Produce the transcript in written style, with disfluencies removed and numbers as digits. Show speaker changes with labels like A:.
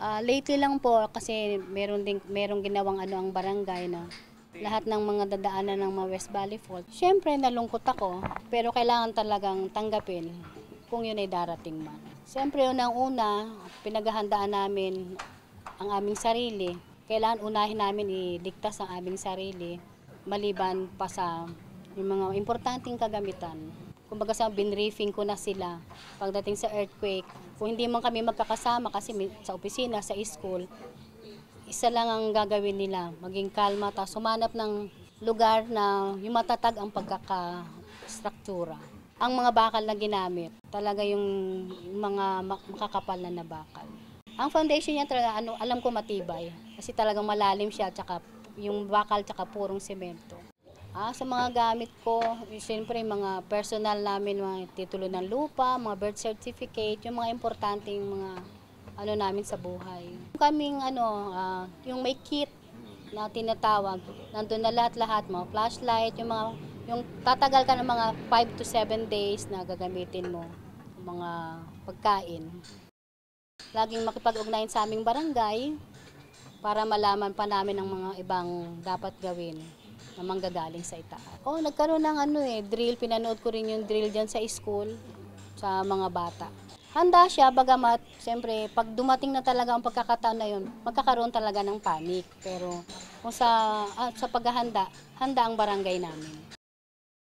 A: Lately lang po kasi merong ginawang ang barangay na lahat ng mga dadaanan ng mga West Valley Fault. Siyempre nalungkot ako, pero kailangan talagang tanggapin kung yun ay darating man. Siyempre unang-una, pinaghahandaan namin ang aming sarili. Kailangan unahin namin iligtas ang aming sarili maliban pa sa yung mga importanteng kagamitan. Kumbaga sa binriefing ko na sila pagdating sa earthquake. Kung hindi man kami magkakasama kasi sa opisina, sa school, isa lang ang gagawin nila, maging kalma, tapos humanap ng lugar na yung matatag ang pagkakastruktura. Ang mga bakal na ginamit, talaga yung mga makakapal na bakal. Ang foundation niya talaga, alam ko matibay, kasi talagang malalim siya, tsaka yung bakal tsaka purong semento. Sa mga gamit ko, siyempre mga personal namin, mga titulo ng lupa, mga birth certificate, yung mga importanteng mga namin sa buhay. Kaming yung may kit na tinatawag, nandun na lahat-lahat, mga flashlight, yung tatagal ka ng mga 5 to 7 days na gagamitin mo, mga pagkain. Laging makipag-ugnayan sa aming barangay para malaman pa namin ang mga ibang dapat gawin na manggagaling sa itaas. Nagkaroon ng drill, pinanood ko rin yung drill dyan sa school, sa mga bata. Handa siya, bagamat, siyempre, pag dumating na talaga ang pagkakataon na yun, magkakaroon talaga ng panic. Pero kung sa paghahanda, handa ang barangay namin.